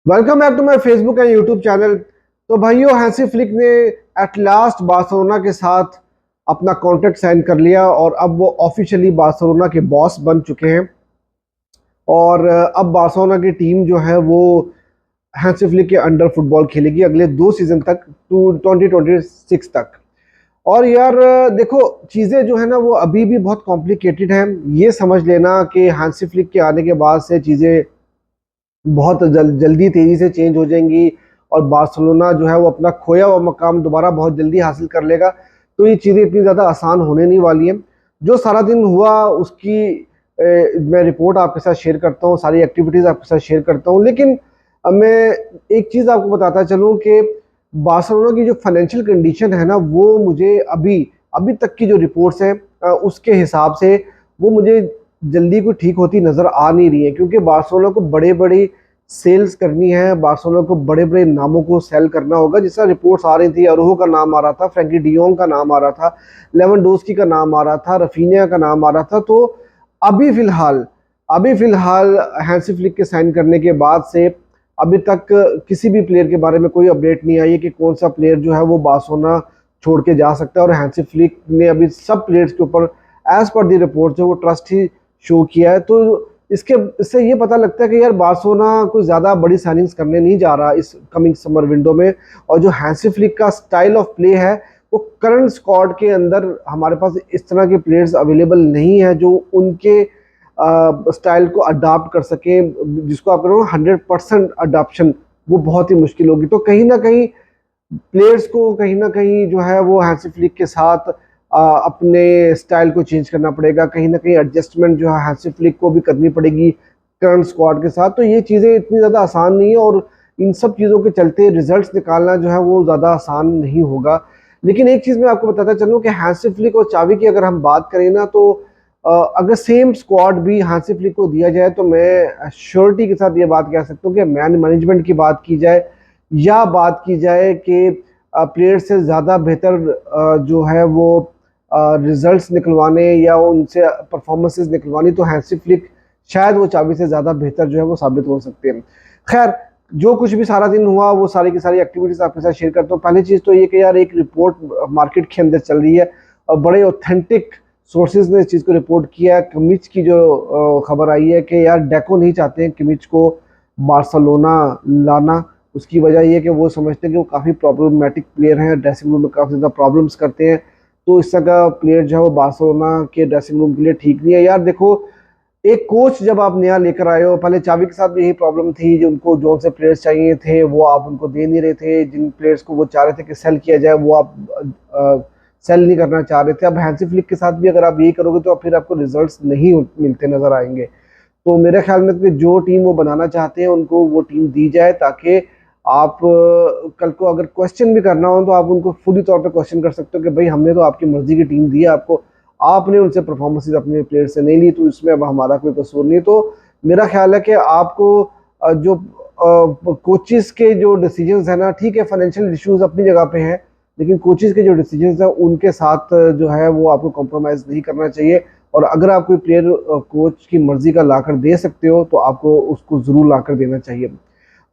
Welcome back to my Facebook and YouTube channel. तो भाइयों, Hansi Flick ने at last Barcelona के साथ अपना कॉन्ट्रैक्ट साइन कर लिया और अब वो ऑफिशियली बार्सिलोना के बॉस बन चुके हैं। और अब बार्सिलोना की टीम जो है वो हैंसी फ्लिक के अंडर फुटबॉल खेलेगी अगले 2 सीजन तक, टू 2026 तक। और यार देखो, चीज़ें जो है ना वो अभी भी बहुत कॉम्प्लिकेटेड हैं। ये समझ लेना कि हैंसी फ्लिक के आने के बाद से चीज़ें बहुत जल्दी तेजी से चेंज हो जाएंगी और बार्सिलोना जो है वो अपना खोया हुआ मकाम दोबारा बहुत जल्दी हासिल कर लेगा। तो ये चीज़ें इतनी ज़्यादा आसान होने नहीं वाली हैं। जो सारा दिन हुआ उसकी मैं रिपोर्ट आपके साथ शेयर करता हूँ, सारी एक्टिविटीज़ आपके साथ शेयर करता हूँ। लेकिन अब मैं एक चीज़ आपको बताता चलूँ कि बार्सिलोना की जो फाइनेंशियल कंडीशन है ना, वो मुझे अभी अभी तक की जो रिपोर्ट्स हैं उसके हिसाब से वो मुझे जल्दी कोई ठीक होती नज़र आ नहीं रही है। क्योंकि बार्सिलोना को बड़े बड़ी सेल्स करनी है, बार्सिलोना को बड़े बड़े नामों को सेल करना होगा। जिस तरह रिपोर्ट्स आ रही थी, अरोहो का नाम आ रहा था, फ्रैंकी डियोंग का नाम आ रहा था, लेवेंडोस्की का नाम आ रहा था, रफीनिया का नाम आ रहा था। तो अभी फिलहाल अभी फिलहाल हैंसी फ्लिक के साइन करने के बाद से अभी तक किसी भी प्लेयर के बारे में कोई अपडेट नहीं आई है कि कौन सा प्लेयर जो है वो बार्सिलोना छोड़ के जा सकता है। और हैंसी फ्लिक ने अभी सब प्लेयर्स के ऊपर एज पर दी रिपोर्ट जो वो ट्रस्ट ही शो किया है। तो इससे ये पता लगता है कि यार बार्सिलोना कोई ज़्यादा बड़ी साइनिंग्स करने नहीं जा रहा इस कमिंग समर विंडो में। और जो हैंसी फ्लिक का स्टाइल ऑफ प्ले है वो करंट स्क्वाड के अंदर हमारे पास इस तरह के प्लेयर्स अवेलेबल नहीं है जो उनके स्टाइल को अडाप्ट कर सके, जिसको आप कहो 100% अडाप्शन, वो बहुत ही मुश्किल होगी। तो कहीं ना कहीं प्लेयर्स को कहीं ना कहीं जो है वो हैंसी फ्लिक के साथ अपने स्टाइल को चेंज करना पड़ेगा। कहीं ना कहीं एडजस्टमेंट जो है हैंसी फ्लिक को भी करनी पड़ेगी करंट स्क्वाड के साथ। तो ये चीज़ें इतनी ज़्यादा आसान नहीं है और इन सब चीज़ों के चलते रिजल्ट्स निकालना जो है वो ज़्यादा आसान नहीं होगा। लेकिन एक चीज़ मैं आपको बताता चलूँ कि हैंसी फ्लिक और चावी की अगर हम बात करें ना, तो अगर सेम स्क्वाड भी हैंसी फ्लिक को दिया जाए तो मैं श्योरिटी के साथ ये बात कह सकता हूँ कि मैन मैनेजमेंट की बात की जाए या बात की जाए कि प्लेयर से ज़्यादा बेहतर जो है वो रिजल्ट्स निकलवाने या उनसे परफॉर्मेंसेस निकलवानी, तो हैंसी फ्लिक शायद वो चाबी से ज़्यादा बेहतर जो है वो साबित हो सकते हैं। खैर, जो कुछ भी सारा दिन हुआ वो सारी की सारी एक्टिविटीज़ आपके साथ शेयर करता हूँ। पहली चीज़ तो ये कि यार एक रिपोर्ट मार्केट के अंदर चल रही है और बड़े ऑथेंटिक सोर्सेज ने इस चीज़ को रिपोर्ट किया है। किमिच की जो खबर आई है कि यार डेको नहीं चाहते हैं किमिच को बार्सिलोना लाना। उसकी वजह ये है कि वो समझते हैं कि वो काफ़ी प्रॉब्लमेटिक प्लेयर हैं, ड्रेसिंग रूम में काफ़ी ज़्यादा प्रॉब्लम्स करते हैं। तो इस तरह का प्लेयर जो है वो बार्सिलोना के ड्रेसिंग रूम के लिए ठीक नहीं है। यार देखो, एक कोच जब आप नया लेकर आए हो, पहले चावी के साथ भी यही प्रॉब्लम थी, जो उनको जो से प्लेयर्स चाहिए थे वो आप उनको दे नहीं रहे थे। जिन प्लेयर्स को वो चाह रहे थे कि सेल किया जाए वो आप सेल नहीं करना चाह रहे थे। अब हैंसी फ्लिक के साथ भी अगर आप यही करोगे तो फिर आपको रिजल्ट्स नहीं मिलते नजर आएंगे। तो मेरे ख्याल में कि जो टीम वो बनाना चाहते हैं उनको वो टीम दी जाए, ताकि आप कल को अगर क्वेश्चन भी करना हो तो आप उनको फुली तौर पे क्वेश्चन कर सकते हो कि भाई हमने तो आपकी मर्जी की टीम दी है आपको, आपने उनसे परफॉर्मेंसेज अपने प्लेयर से नहीं ली, तो इसमें अब हमारा कोई कसूर नहीं। तो मेरा ख्याल है कि आपको जो कोचिज के जो डिसीजंस है ना, ठीक है फाइनेंशियल इश्यूज अपनी जगह पे हैं, लेकिन कोचिज के जो डिसीजंस हैं उनके साथ जो है वो आपको कॉम्प्रोमाइज़ नहीं करना चाहिए। और अगर आप कोई प्लेयर कोच की मर्जी का लाकर दे सकते हो तो आपको उसको जरूर लाकर देना चाहिए।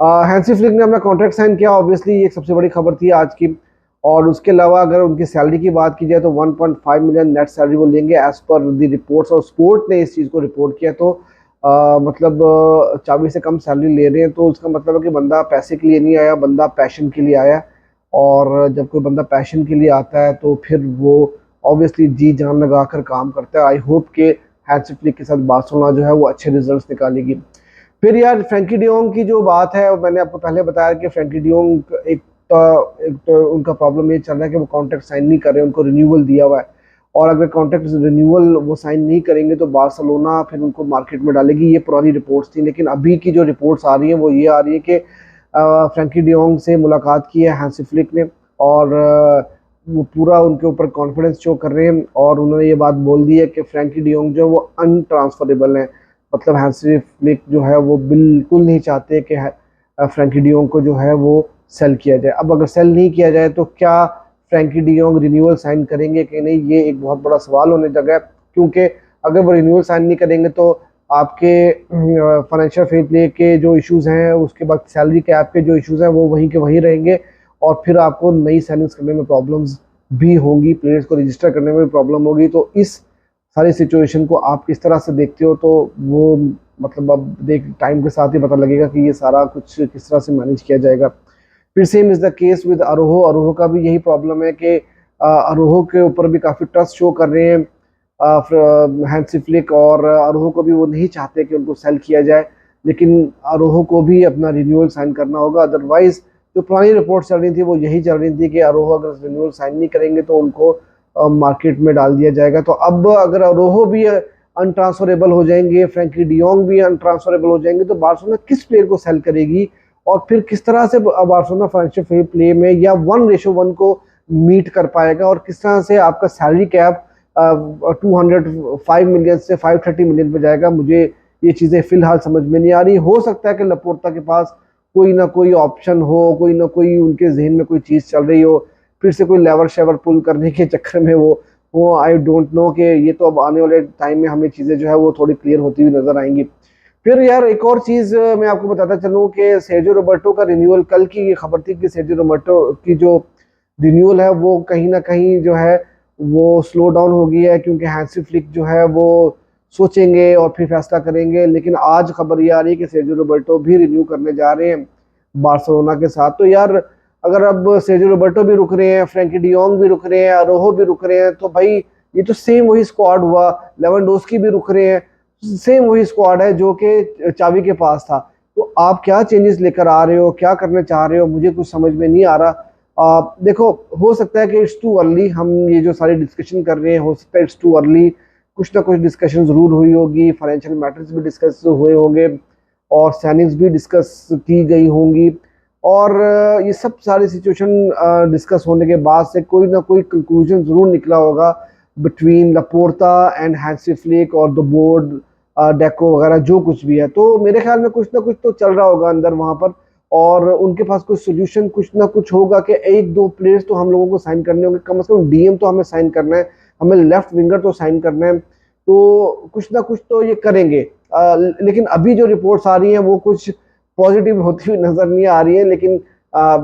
हैंसी फ्लिक ने अपना कॉन्ट्रैक्ट साइन किया, ऑब्वियसली ये एक सबसे बड़ी खबर थी आज की। और उसके अलावा अगर उनकी सैलरी की बात की जाए तो 1.5 मिलियन नेट सैलरी वो लेंगे एज पर द रिपोर्ट्स। और स्पोर्ट ने इस चीज़ को रिपोर्ट किया। तो मतलब चाबी से कम सैलरी ले रहे हैं, तो उसका मतलब है कि बंदा पैसे के लिए नहीं आया, बंदा पैशन के लिए आया। और जब कोई बंदा पैशन के लिए आता है तो फिर वो ऑब्वियसली जी जान लगा कर काम करता है। आई होप के हैंसी फ्लिक के साथ बार्सिलोना जो है वो अच्छे रिजल्ट्स निकालेगी। फिर यार फ्रैंकी डियोंग की जो बात है, मैंने आपको पहले बताया कि फ्रैंकी डियोंग एक तो उनका प्रॉब्लम ये चल रहा है कि वो कॉन्ट्रैक्ट साइन नहीं कर रहे हैं, उनको रिन्यूअल दिया हुआ है। और अगर कॉन्ट्रैक्ट रिन्यूअल वो साइन नहीं करेंगे तो बार्सिलोना फिर उनको मार्केट में डालेगी। ये पुरानी रिपोर्ट्स थी, लेकिन अभी की जो रिपोर्ट्स आ रही हैं वो ये आ रही है कि फ्रैंकी डियोंग से मुलाकात की है हैंसी फ्लिक ने और वो पूरा उनके ऊपर कॉन्फिडेंस शो कर रहे हैं। और उन्होंने ये बात बोल दी है कि फ्रैंकी डियोंग जो है वो अनट्रांसफरेबल है। मतलब हैंसी फ्लिक जो है वो बिल्कुल नहीं चाहते कि फ्रैंकी डियोंग को जो है वो सेल किया जाए। अब अगर सेल नहीं किया जाए तो क्या फ्रैंकी डियोंग रिन्यूअल साइन करेंगे कि नहीं, ये एक बहुत बड़ा सवाल होने लगा है। क्योंकि अगर वो रिन्यूअल साइन नहीं करेंगे तो आपके फाइनेंशियल फेयर प्ले के जो इश्यूज हैं, उसके बाद सैलरी कैप के जो इश्यूज हैं वो वहीं के वहीं रहेंगे, और फिर आपको नई साइनिंग्स करने में प्रॉब्लम्स भी होंगी, प्लेयर्स को रजिस्टर करने में भी प्रॉब्लम होगी। तो इस सारी सिचुएशन को आप किस तरह से देखते हो? तो वो मतलब अब देख टाइम के साथ ही पता लगेगा कि ये सारा कुछ किस तरह से मैनेज किया जाएगा। फिर same is the case with आरोहो। आरोहो का भी यही प्रॉब्लम है कि आरोहो के ऊपर भी काफ़ी ट्रस्ट शो कर रहे हैं हैंसी फ्लिक, और आरोहो को भी वो नहीं चाहते कि उनको सेल किया जाए, लेकिन आरोहो को भी अपना रिन्यूअल साइन करना होगा। अदरवाइज जो पुरानी रिपोर्ट चल रही थी वो यही चल रही थी कि आरोहो अगर रिन्यूअल साइन नहीं करेंगे तो उनको मार्केट में डाल दिया जाएगा। तो अब अगर आरोहो भी अनट्रांसफरेबल हो जाएंगे, फ्रैंकी डियोंग भी अनट्रांसफरेबल हो जाएंगे, तो बार्सिलोना किस प्लेयर को सेल करेगी, और फिर किस तरह से बार्सिलोना फाइनेंशियल फेयर प्ले में या 1:1 को मीट कर पाएगा, और किस तरह से आपका सैलरी कैप 205 मिलियन से 530 मिलियन पे जाएगा। मुझे ये चीज़ें फिलहाल समझ में नहीं आ रही। हो सकता है कि लपोर्ता के पास कोई ना कोई ऑप्शन हो, कोई ना कोई उनके जहन में कोई चीज़ चल रही हो, फिर से कोई लेवर शेवर पुल करने के चक्कर में वो आई डोंट नो कि ये तो अब आने वाले टाइम में हमें चीज़ें जो है वो थोड़ी क्लियर होती हुई नजर आएंगी। फिर यार एक और चीज़ मैं आपको बताता चलूँ कि सेर्जियो रोबर्टो का रिन्यूअल, कल की ये खबर थी कि सेर्जियो रोबर्टो की जो रिन्यूअल है वो कहीं ना कहीं जो है वो स्लो डाउन हो गई है, क्योंकि हैंसी फ्लिक जो है वो सोचेंगे और फिर फैसला करेंगे। लेकिन आज खबर ये आ रही है कि सेर्जियो रोबर्टो भी रिन्यू करने जा रहे हैं बार्सिलोना के साथ। तो यार अगर अब सेर्जियो रोबर्टो भी रुक रहे हैं, फ्रैंकी डियोंग भी रुक रहे हैं, आरोहो भी रुक रहे हैं, तो भाई ये तो सेम वही स्क्वाड हुआ। लेवेंडोस्की भी रुक रहे हैं, सेम वही स्क्वाड है जो कि चावी के पास था। तो आप क्या चेंजेस लेकर आ रहे हो, क्या करने चाह रहे हो, मुझे कुछ समझ में नहीं आ रहा। देखो, हो सकता है कि इट्स टू अर्ली, हम ये जो सारी डिस्कशन कर रहे हैं हो सकता है इट्स टू अर्ली, कुछ ना कुछ डिस्कशन जरूर हुई होगी, फाइनेंशियल मैटर्स भी डिस्कस हुए होंगे और साइनिंग्स भी डिस्कस की गई होंगी, और ये सब सारी सिचुएशन डिस्कस होने के बाद से कोई ना कोई कंक्लूजन जरूर निकला होगा बिटवीन लपोर्ता एंड हैंसी फ्लिक और द बोर्ड, डेको वगैरह जो कुछ भी है। तो मेरे ख्याल में कुछ ना कुछ तो चल रहा होगा अंदर वहां पर, और उनके पास कुछ सोल्यूशन कुछ ना कुछ होगा कि एक दो प्लेयर्स तो हम लोगों को साइन करने होंगे, कम से कम डीएम तो हमें साइन करना है, हमें लेफ्ट विंगर तो साइन करना है, तो कुछ ना कुछ तो ये करेंगे। लेकिन अभी जो रिपोर्ट्स आ रही हैं वो कुछ पॉजिटिव होती हुई नजर नहीं आ रही है। लेकिन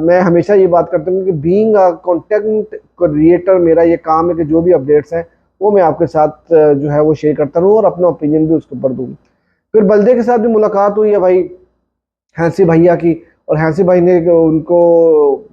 मैं हमेशा ये बात करता हूँ कि बीइंग अ कंटेंट क्रिएटर मेरा ये काम है कि जो भी अपडेट्स हैं वो मैं आपके साथ जो है वो शेयर करता रहूँ और अपना ओपिनियन भी उसके ऊपर दूँ। फिर बल्दे के साथ भी मुलाकात हुई है भाई हैंसी भैया की, और हैंसी भाई ने उनको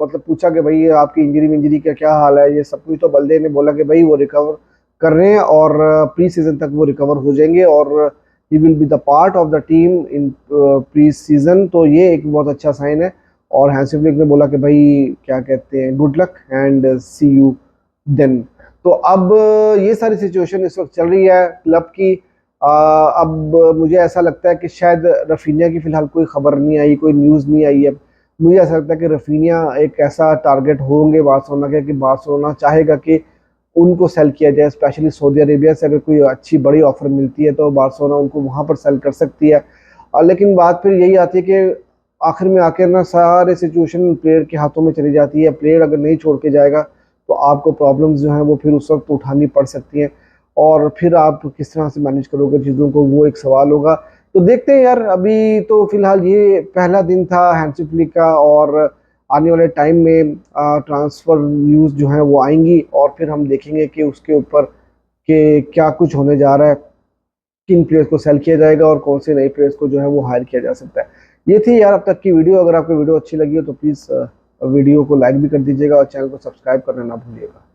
मतलब पूछा कि भाई आपकी इंजरी का क्या हाल है, ये सब कुछ। तो बल्दे ने बोला कि भाई वो रिकवर कर रहे हैं और प्री सीजन तक वो रिकवर हो जाएंगे, और he will be the part of the team in pre season. तो ये एक बहुत अच्छा साइन है। और हैंसी फ्लिक ने बोला कि भाई क्या कहते हैं, good luck and see you then. तो अब ये सारी सिचुएशन इस वक्त चल रही है क्लब की। अब मुझे ऐसा लगता है कि शायद रफीनिया की फिलहाल कोई खबर नहीं आई, कोई न्यूज़ नहीं आई है। मुझे ऐसा लगता है कि रफीनिया एक ऐसा टारगेट होंगे बार्सिलोना के कि बार्सिलोना चाहेगा कि उनको सेल किया जाए, स्पेशली सऊदी अरेबिया से अगर कोई अच्छी बड़ी ऑफर मिलती है तो बार्सिलोना उनको वहां पर सेल कर सकती है। लेकिन बात फिर यही आती है कि आखिर में आकर ना सारे सिचुएशन प्लेयर के हाथों में चली जाती है। प्लेयर अगर नहीं छोड़ के जाएगा तो आपको प्रॉब्लम्स जो हैं वो फिर उस वक्त उठानी पड़ सकती हैं, और फिर आप किस तरह से मैनेज करोगे चीज़ों को, वो एक सवाल होगा। तो देखते हैं यार, अभी तो फिलहाल ये पहला दिन था हैंसी फ्लिक का, और आने वाले टाइम में ट्रांसफ़र न्यूज़ जो है वो आएंगी, और फिर हम देखेंगे कि उसके ऊपर के क्या कुछ होने जा रहा है, किन प्लेयर्स को सेल किया जाएगा और कौन से नए प्लेयर्स को जो है वो हायर किया जा सकता है। ये थी यार अब तक की वीडियो। अगर आपको वीडियो अच्छी लगी हो तो प्लीज़ वीडियो को लाइक भी कर दीजिएगा और चैनल को सब्सक्राइब करना ना भूलिएगा।